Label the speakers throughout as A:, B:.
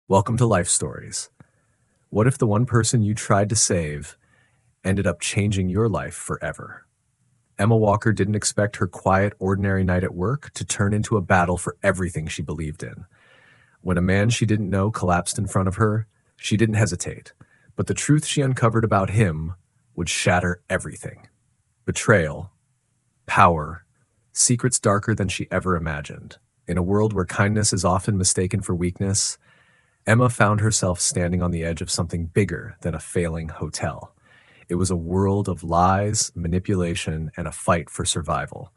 A: Welcome to Life Stories. What if the one person you tried to save ended up changing your life forever? Emma Walker didn't expect her quiet, ordinary night at work to turn into a battle for everything she believed in. When a man she didn't know collapsed in front of her, she didn't hesitate. But the truth she uncovered about him would shatter everything. Betrayal, power, secrets darker than she ever imagined. In a world where kindness is often mistaken for weakness, Emma found herself standing on the edge of something bigger than a failing hotel. It was a world of lies, manipulation, and a fight for survival.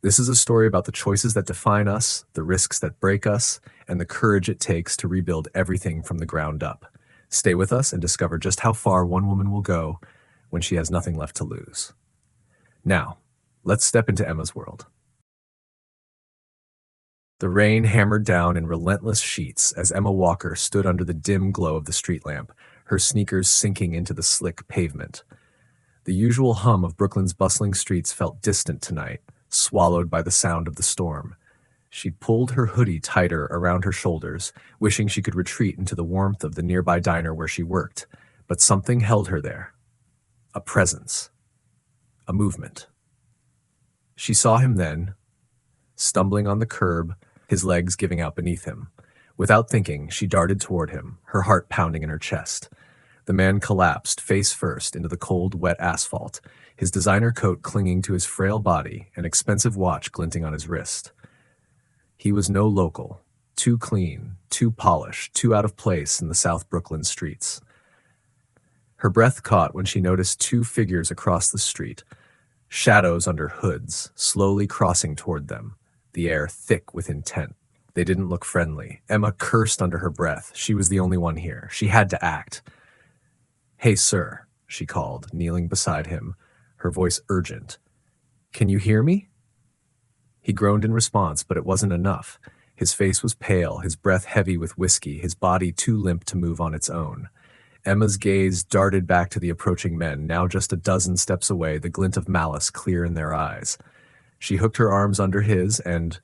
A: This is a story about the choices that define us, the risks that break us, and the courage it takes to rebuild everything from the ground up. Stay with us and discover just how far one woman will go when she has nothing left to lose. Now, let's step into Emma's world. The rain hammered down in relentless sheets as Emma Walker stood under the dim glow of the street lamp, her sneakers sinking into the slick pavement. The usual hum of Brooklyn's bustling streets felt distant tonight, swallowed by the sound of the storm. She pulled her hoodie tighter around her shoulders, wishing she could retreat into the warmth of the nearby diner where she worked, but something held her there. A presence. A movement. She saw him then, stumbling on the curb, his legs giving out beneath him. Without thinking, she darted toward him, her heart pounding in her chest. The man collapsed, face first, into the cold, wet asphalt, his designer coat clinging to his frail body, an expensive watch glinting on his wrist. He was no local, too clean, too polished, too out of place in the South Brooklyn streets. Her breath caught when she noticed two figures across the street, shadows under hoods, slowly crossing toward them, the air thick with intent. They didn't look friendly. Emma cursed under her breath. She was the only one here. She had to act. "Hey, sir," she called, kneeling beside him, her voice urgent. "Can you hear me?" He groaned in response, but it wasn't enough. His face was pale, his breath heavy with whiskey, his body too limp to move on its own. Emma's gaze darted back to the approaching men, now just a dozen steps away, the glint of malice clear in their eyes. She hooked her arms under his and,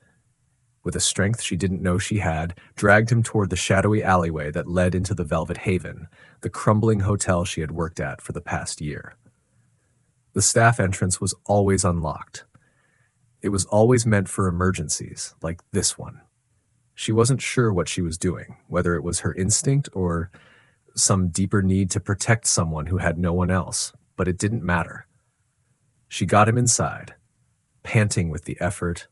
A: with a strength she didn't know she had, dragged him toward the shadowy alleyway that led into the Velvet Haven, the crumbling hotel she had worked at for the past year. The staff entrance was always unlocked. It was always meant for emergencies, like this one. She wasn't sure what she was doing, whether it was her instinct or some deeper need to protect someone who had no one else, but it didn't matter. She got him inside, panting with the effort,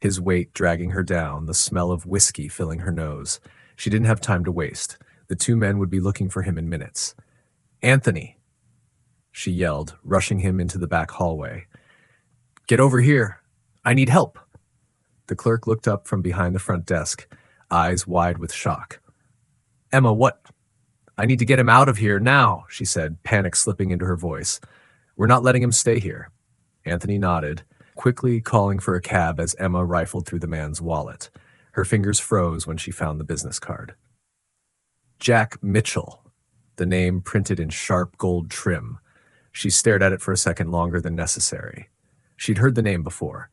A: his weight dragging her down, the smell of whiskey filling her nose. She didn't have time to waste. The two men would be looking for him in minutes. "Anthony!" she yelled, rushing him into the back hallway. "Get over here! I need help!" The clerk looked up from behind the front desk, eyes wide with shock. "Emma, what? I need to get him out of here now," she said, panic slipping into her voice. "We're not letting him stay here." Anthony nodded, quickly calling for a cab as Emma rifled through the man's wallet. Her fingers froze when she found the business card. Jack Mitchell, the name printed in sharp gold trim. She stared at it for a second longer than necessary. She'd heard the name before.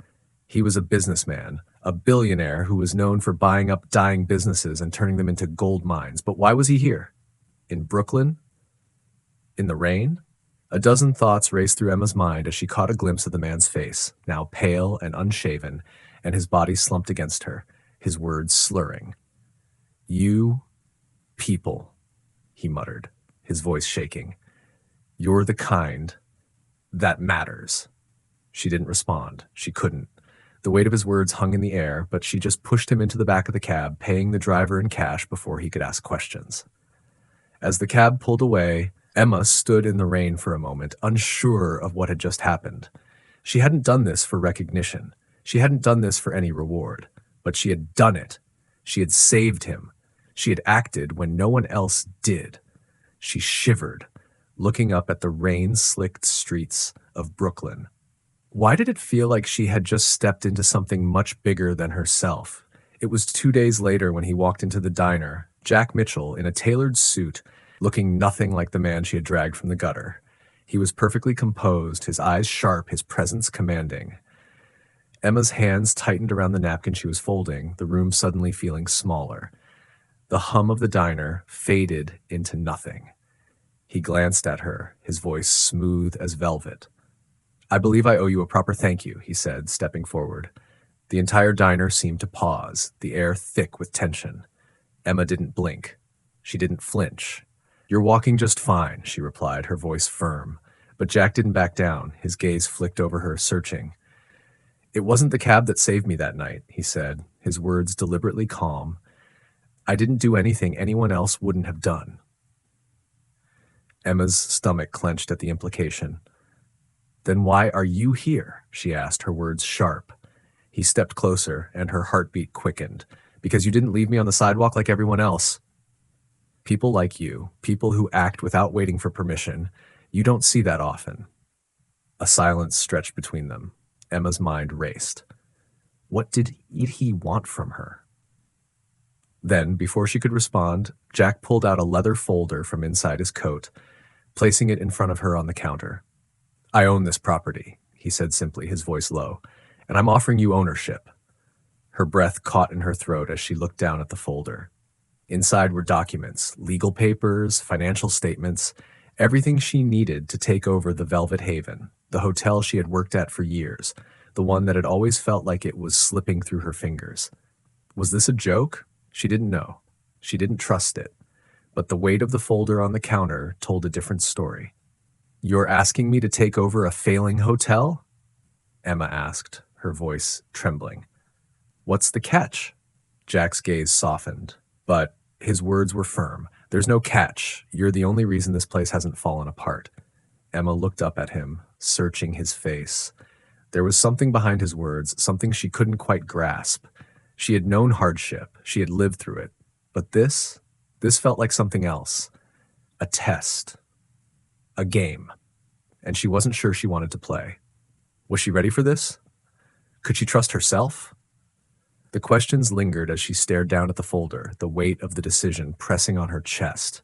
A: He was a businessman, a billionaire who was known for buying up dying businesses and turning them into gold mines. But why was he here? In Brooklyn? In the rain? A dozen thoughts raced through Emma's mind as she caught a glimpse of the man's face, now pale and unshaven, and his body slumped against her, his words slurring. "You people," he muttered, his voice shaking. "You're the kind that matters." She didn't respond. She couldn't. The weight of his words hung in the air, but she just pushed him into the back of the cab, paying the driver in cash before he could ask questions. As the cab pulled away, Emma stood in the rain for a moment, unsure of what had just happened. She hadn't done this for recognition. She hadn't done this for any reward. But she had done it. She had saved him. She had acted when no one else did. She shivered, looking up at the rain-slicked streets of Brooklyn. Why did it feel like she had just stepped into something much bigger than herself? It was 2 days later when he walked into the diner, Jack Mitchell, in a tailored suit, looking nothing like the man she had dragged from the gutter. He was perfectly composed, his eyes sharp, his presence commanding. Emma's hands tightened around the napkin she was folding, the room suddenly feeling smaller. The hum of the diner faded into nothing. He glanced at her, his voice smooth as velvet. "I believe I owe you a proper thank you," he said, stepping forward. The entire diner seemed to pause, the air thick with tension. Emma didn't blink. She didn't flinch. "You're walking just fine," she replied, her voice firm. But Jack didn't back down. His gaze flicked over her, searching. "It wasn't the cab that saved me that night," he said, his words deliberately calm. "I didn't do anything anyone else wouldn't have done." Emma's stomach clenched at the implication. "Then why are you here?" she asked, her words sharp. He stepped closer, and her heartbeat quickened. "Because you didn't leave me on the sidewalk like everyone else. People like you, people who act without waiting for permission, you don't see that often." A silence stretched between them. Emma's mind raced. What did he want from her? Then, before she could respond, Jack pulled out a leather folder from inside his coat, placing it in front of her on the counter. "I own this property," he said simply, his voice low, "and I'm offering you ownership." Her breath caught in her throat as she looked down at the folder. Inside were documents, legal papers, financial statements, everything she needed to take over the Velvet Haven, the hotel she had worked at for years, the one that had always felt like it was slipping through her fingers. Was this a joke? She didn't know. She didn't trust it. But the weight of the folder on the counter told a different story. "You're asking me to take over a failing hotel?" Emma asked, her voice trembling. "What's the catch?" Jack's gaze softened, but his words were firm. "There's no catch. You're the only reason this place hasn't fallen apart." Emma looked up at him, searching his face. There was something behind his words, something she couldn't quite grasp. She had known hardship. She had lived through it. But this felt like something else. A test. A game. And she wasn't sure she wanted to play. Was she ready for this? Could she trust herself? The questions lingered as she stared down at the folder, the weight of the decision pressing on her chest.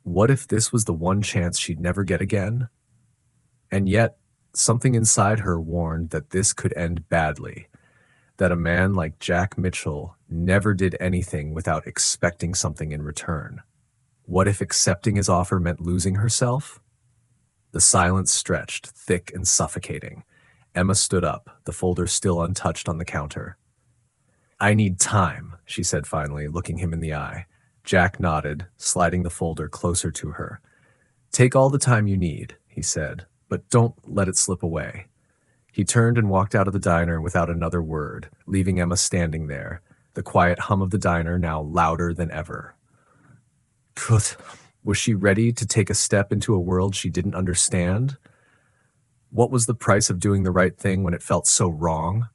A: What if this was the one chance she'd never get again? And yet, something inside her warned that this could end badly, that a man like Jack Mitchell never did anything without expecting something in return. What if accepting his offer meant losing herself? The silence stretched, thick and suffocating. Emma stood up, the folder still untouched on the counter. "I need time," she said finally, looking him in the eye. Jack nodded, sliding the folder closer to her. "Take all the time you need," he said, "but don't let it slip away." He turned and walked out of the diner without another word, leaving Emma standing there, the quiet hum of the diner now louder than ever. Good. Was she ready to take a step into a world she didn't understand? What was the price of doing the right thing when it felt so wrong?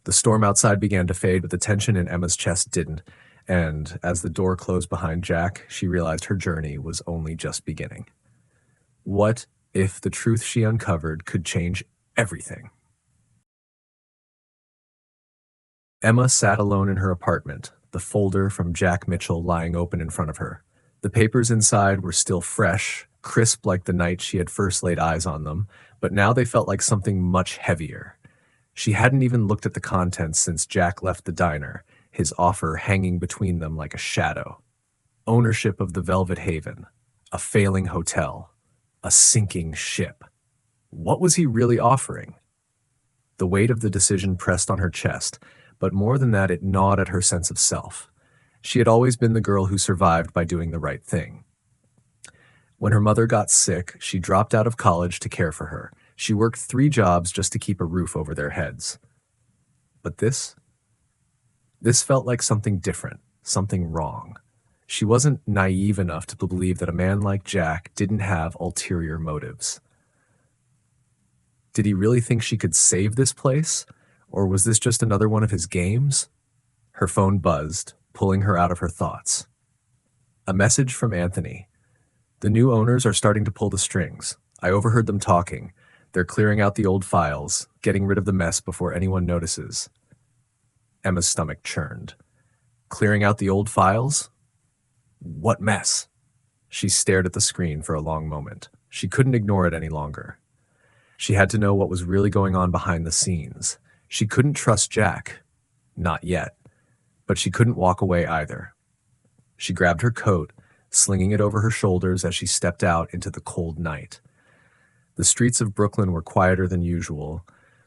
A: The storm outside began to fade, but the tension in Emma's chest didn't, and as the door closed behind Jack, she realized her journey was only just beginning. What if the truth she uncovered could change everything? Emma sat alone in her apartment, the folder from Jack Mitchell lying open in front of her. The papers inside were still fresh, crisp like the night she had first laid eyes on them, but now they felt like something much heavier. She hadn't even looked at the contents since Jack left the diner, his offer hanging between them like a shadow. Ownership of the Velvet Haven, a failing hotel, a sinking ship. What was he really offering? The weight of the decision pressed on her chest, but more than that, it gnawed at her sense of self. She had always been the girl who survived by doing the right thing. When her mother got sick, she dropped out of college to care for her. She worked 3 jobs just to keep a roof over their heads. But this felt like something different, something wrong. She wasn't naive enough to believe that a man like Jack didn't have ulterior motives. Did he really think she could save this place? Or was this just another one of his games? Her phone buzzed, pulling her out of her thoughts. A message from Anthony. "The new owners are starting to pull the strings. I overheard them talking. They're clearing out the old files, getting rid of the mess before anyone notices." Emma's stomach churned. Clearing out the old files? What mess? She stared at the screen for a long moment. She couldn't ignore it any longer. She had to know what was really going on behind the scenes. She couldn't trust Jack. Not yet. But she couldn't walk away either. She grabbed her coat, slinging it over her shoulders as she stepped out into the cold night. The streets of Brooklyn were quieter than usual,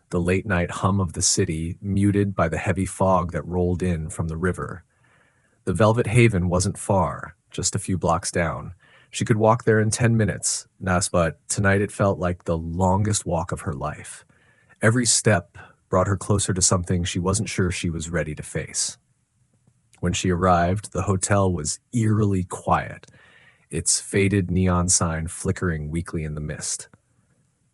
A: the late-night hum of the city muted by the heavy fog that rolled in from the river. The Velvet Haven wasn't far, just a few blocks down. She could walk there in 10 minutes, but tonight it felt like the longest walk of her life. Every step brought her closer to something she wasn't sure she was ready to face. When she arrived, the hotel was eerily quiet, its faded neon sign flickering weakly in the mist.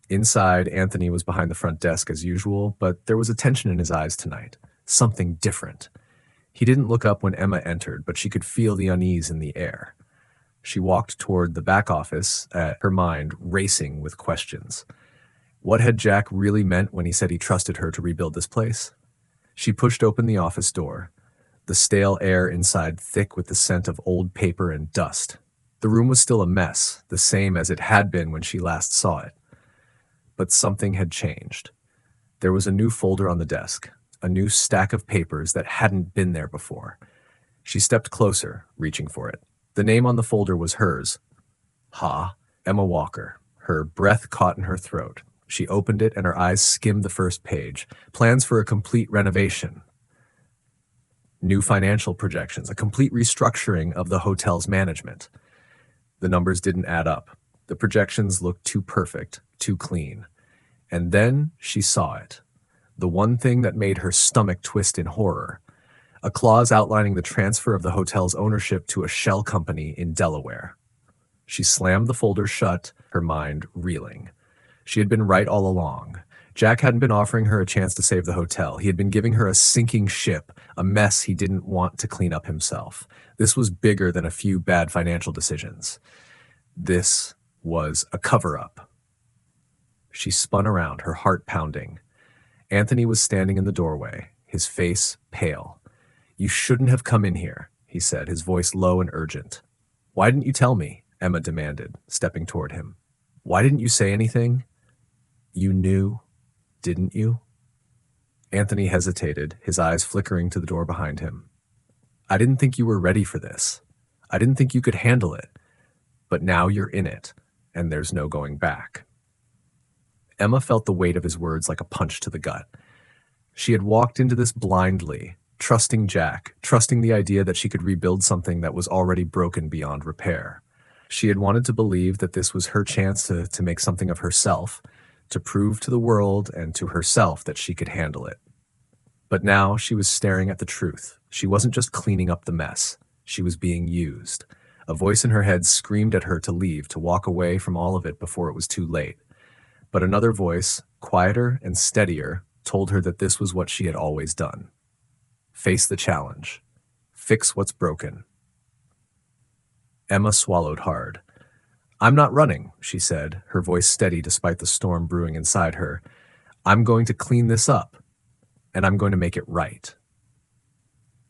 A: Inside, Anthony was behind the front desk as usual, but there was a tension in his eyes tonight, something different. He didn't look up when Emma entered, but she could feel the unease in the air. She walked toward the back office, her mind racing with questions. What had Jack really meant when he said he trusted her to rebuild this place? She pushed open the office door, the stale air inside thick with the scent of old paper and dust. The room was still a mess, the same as it had been when she last saw it. But something had changed. There was a new folder on the desk, a new stack of papers that hadn't been there before. She stepped closer, reaching for it. The name on the folder was hers. Emma Walker. Her breath caught in her throat. She opened it and her eyes skimmed the first page. Plans for a complete renovation. New financial projections, a complete restructuring of the hotel's management. The numbers didn't add up. The projections looked too perfect, too clean. And then she saw it. The one thing that made her stomach twist in horror. A clause outlining the transfer of the hotel's ownership to a shell company in Delaware. She slammed the folder shut, her mind reeling. She had been right all along. Jack hadn't been offering her a chance to save the hotel. He had been giving her a sinking ship, a mess he didn't want to clean up himself. This was bigger than a few bad financial decisions. This was a cover-up. She spun around, her heart pounding. Anthony was standing in the doorway, his face pale. "You shouldn't have come in here," he said, his voice low and urgent. "Why didn't you tell me?" Emma demanded, stepping toward him. "Why didn't you say anything?" "You knew, didn't you?" Anthony hesitated, his eyes flickering to the door behind him. "I didn't think you were ready for this. I didn't think you could handle it. But now you're in it, and there's no going back." Emma felt the weight of his words like a punch to the gut. She had walked into this blindly, trusting Jack, trusting the idea that she could rebuild something that was already broken beyond repair. She had wanted to believe that this was her chance to make something of herself, to prove to the world and to herself that she could handle it. But now she was staring at the truth. She wasn't just cleaning up the mess. She was being used. A voice in her head screamed at her to leave, to walk away from all of it before it was too late. But another voice, quieter and steadier, told her that this was what she had always done. Face the challenge. Fix what's broken. Emma swallowed hard. "I'm not running," she said, her voice steady despite the storm brewing inside her. "I'm going to clean this up, and I'm going to make it right."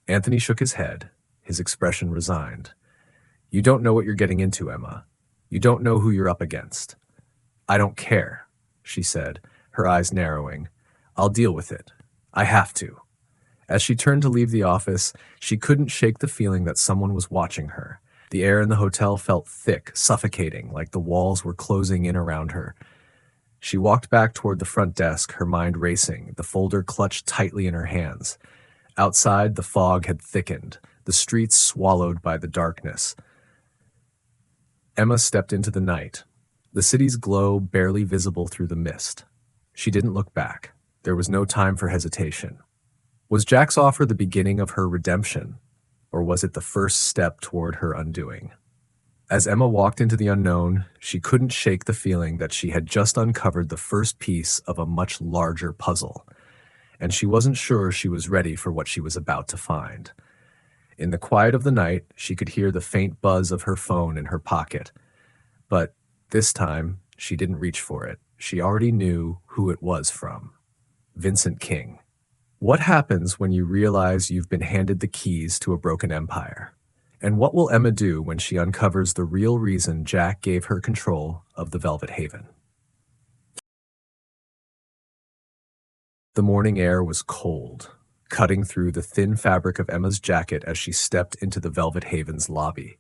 A: Anthony shook his head, his expression resigned. "You don't know what you're getting into, Emma. You don't know who you're up against." "I don't care," she said, her eyes narrowing. "I'll deal with it. I have to." As she turned to leave the office, she couldn't shake the feeling that someone was watching her. The air in the hotel felt thick, suffocating, like the walls were closing in around her. She walked back toward the front desk, her mind racing, the folder clutched tightly in her hands. Outside, the fog had thickened, the streets swallowed by the darkness. Emma stepped into the night, the city's glow barely visible through the mist. She didn't look back. There was no time for hesitation. Was Jack's offer the beginning of her redemption, or was it the first step toward her undoing? As Emma walked into the unknown, she couldn't shake the feeling that she had just uncovered the first piece of a much larger puzzle, and she wasn't sure she was ready for what she was about to find. In the quiet of the night, she could hear the faint buzz of her phone in her pocket, but this time, she didn't reach for it. She already knew who it was from. Vincent King. What happens when you realize you've been handed the keys to a broken empire? And what will Emma do when she uncovers the real reason Jack gave her control of the Velvet Haven? The morning air was cold, cutting through the thin fabric of Emma's jacket as she stepped into the Velvet Haven's lobby.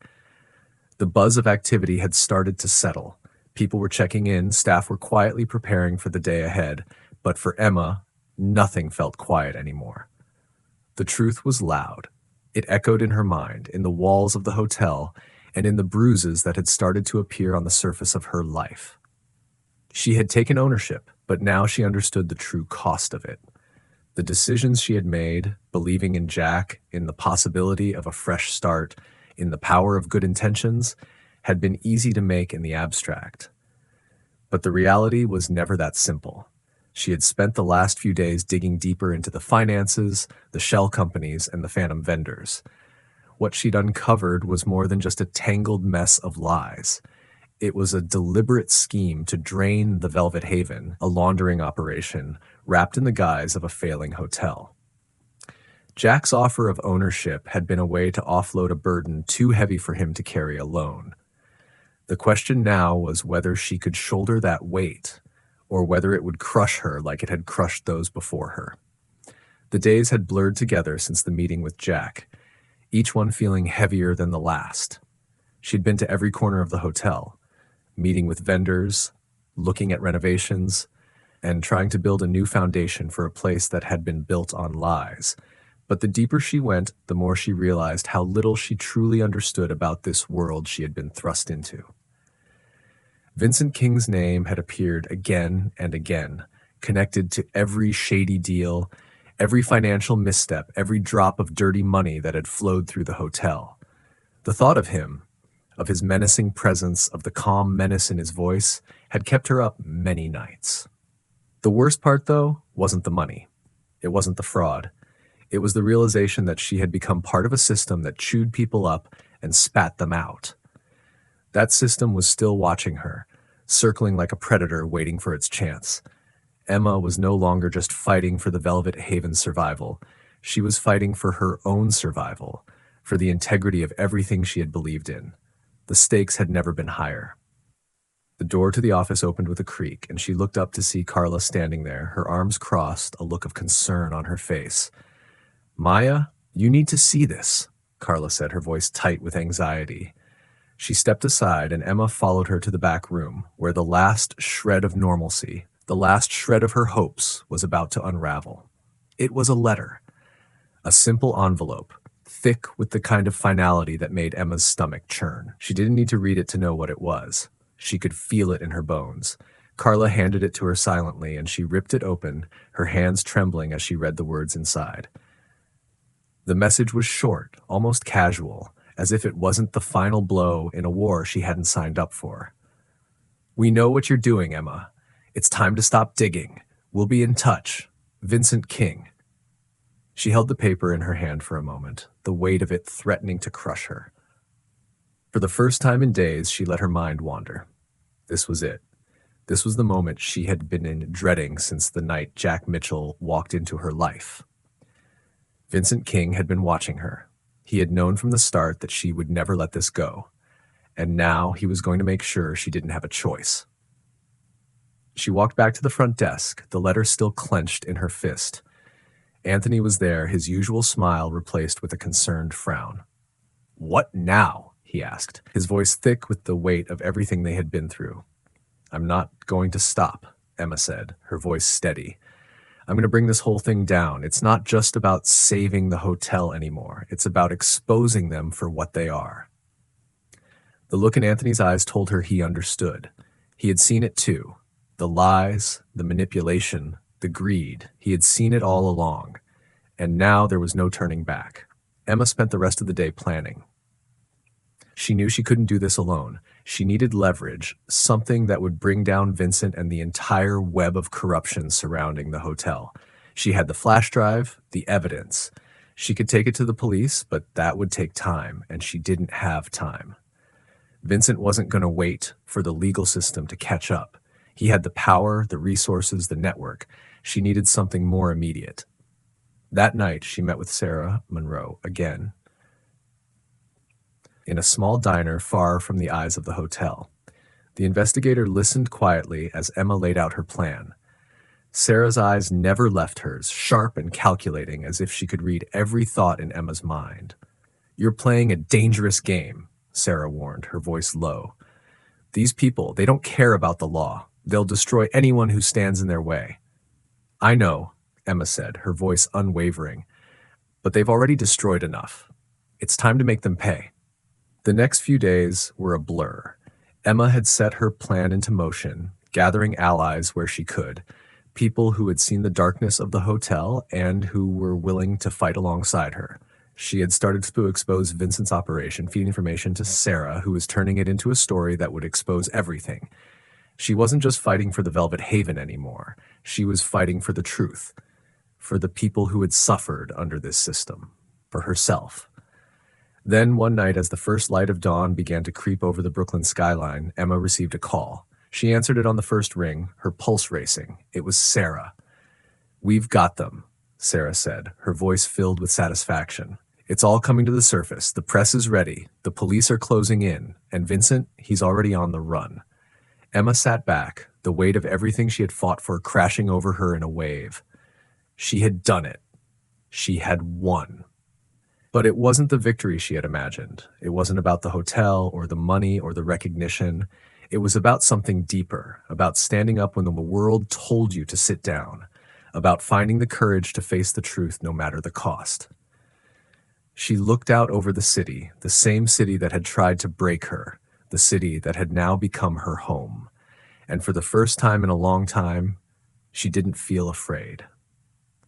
A: The buzz of activity had started to settle. People were checking in, staff were quietly preparing for the day ahead, but for Emma, nothing felt quiet anymore. The truth was loud. It echoed in her mind, in the walls of the hotel, and in the bruises that had started to appear on the surface of her life. She had taken ownership, but now she understood the true cost of it. The decisions she had made, believing in Jack, in the possibility of a fresh start, in the power of good intentions, had been easy to make in the abstract. But the reality was never that simple. She had spent the last few days digging deeper into the finances, the shell companies, and the phantom vendors. What she'd uncovered was more than just a tangled mess of lies. It was a deliberate scheme to drain the Velvet Haven, a laundering operation, wrapped in the guise of a failing hotel. Jack's offer of ownership had been a way to offload a burden too heavy for him to carry alone. The question now was whether she could shoulder that weight, or whether it would crush her like it had crushed those before her. The days had blurred together since the meeting with Jack, each one feeling heavier than the last. She'd been to every corner of the hotel, meeting with vendors, looking at renovations, and trying to build a new foundation for a place that had been built on lies. But the deeper she went, the more she realized how little she truly understood about this world she had been thrust into. Vincent King's name had appeared again and again, connected to every shady deal, every financial misstep, every drop of dirty money that had flowed through the hotel. The thought of him, of his menacing presence, of the calm menace in his voice, had kept her up many nights. The worst part, though, wasn't the money. It wasn't the fraud. It was the realization that she had become part of a system that chewed people up and spat them out. That system was still watching her, circling like a predator waiting for its chance. Emma was no longer just fighting for the Velvet Haven's survival. She was fighting for her own survival, for the integrity of everything she had believed in. The stakes had never been higher. The door to the office opened with a creak, and she looked up to see Carla standing there, her arms crossed, a look of concern on her face. "Maya, you need to see this," Carla said, her voice tight with anxiety. She stepped aside, and Emma followed her to the back room, where the last shred of normalcy, the last shred of her hopes, was about to unravel. It was a letter. A simple envelope, thick with the kind of finality that made Emma's stomach churn. She didn't need to read it to know what it was. She could feel it in her bones. Carla handed it to her silently, and she ripped it open, her hands trembling as she read the words inside. The message was short, almost casual, as if it wasn't the final blow in a war she hadn't signed up for. "We know what you're doing, Emma. It's time to stop digging. We'll be in touch. Vincent King." She held the paper in her hand for a moment, the weight of it threatening to crush her. For the first time in days, she let her mind wander. This was it. This was the moment she had been dreading since the night Jack Mitchell walked into her life. Vincent King had been watching her. He had known from the start that she would never let this go, and now he was going to make sure she didn't have a choice. She walked back to the front desk, the letter still clenched in her fist. Anthony was there, his usual smile replaced with a concerned frown. "What now?" he asked, his voice thick with the weight of everything they had been through. "I'm not going to stop," Emma said, her voice steady. "I'm going to bring this whole thing down. It's not just about saving the hotel anymore. It's about exposing them for what they are." The look in Anthony's eyes told her he understood. He had seen it too. The lies, the manipulation, the greed. He had seen it all along. And now there was no turning back. Emma spent the rest of the day planning. She knew she couldn't do this alone. She needed leverage, something that would bring down Vincent and the entire web of corruption surrounding the hotel. She had the flash drive, the evidence. She could take it to the police, but that would take time, and she didn't have time. Vincent wasn't going to wait for the legal system to catch up. He had the power, the resources, the network. She needed something more immediate. That night, she met with Sarah Monroe again in a small diner far from the eyes of the hotel. The investigator listened quietly as Emma laid out her plan. Sarah's eyes never left hers, sharp and calculating, as if she could read every thought in Emma's mind. "You're playing a dangerous game," Sarah warned, her voice low. "These people, they don't care about the law. They'll destroy anyone who stands in their way." "I know," Emma said, her voice unwavering, "but they've already destroyed enough. It's time to make them pay." The next few days were a blur. Emma had set her plan into motion, gathering allies where she could, people who had seen the darkness of the hotel and who were willing to fight alongside her. She had started to expose Vincent's operation, feeding information to Sarah, who was turning it into a story that would expose everything. She wasn't just fighting for the Velvet Haven anymore. She was fighting for the truth, for the people who had suffered under this system, for herself. Then one night, as the first light of dawn began to creep over the Brooklyn skyline, Emma received a call. She answered it on the first ring, her pulse racing. It was Sarah. "We've got them," Sarah said, her voice filled with satisfaction. "It's all coming to the surface. The press is ready. The police are closing in. And Vincent, he's already on the run." Emma sat back, the weight of everything she had fought for crashing over her in a wave. She had done it. She had won. But it wasn't the victory she had imagined. It wasn't about the hotel or the money or the recognition. It was about something deeper, about standing up when the world told you to sit down, about finding the courage to face the truth no matter the cost. She looked out over the city, the same city that had tried to break her, the city that had now become her home. And for the first time in a long time, she didn't feel afraid.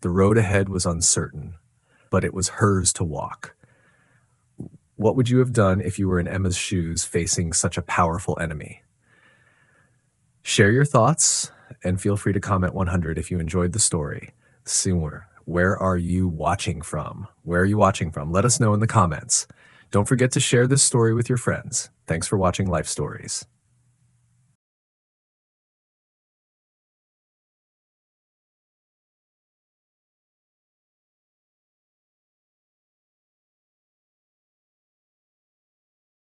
A: The road ahead was uncertain, but it was hers to walk. What would you have done if you were in Emma's shoes facing such a powerful enemy? Share your thoughts and feel free to comment 100 if you enjoyed the story. Sooner, where are you watching from? Where are you watching from? Let us know in the comments. Don't forget to share this story with your friends. Thanks for watching Life Stories.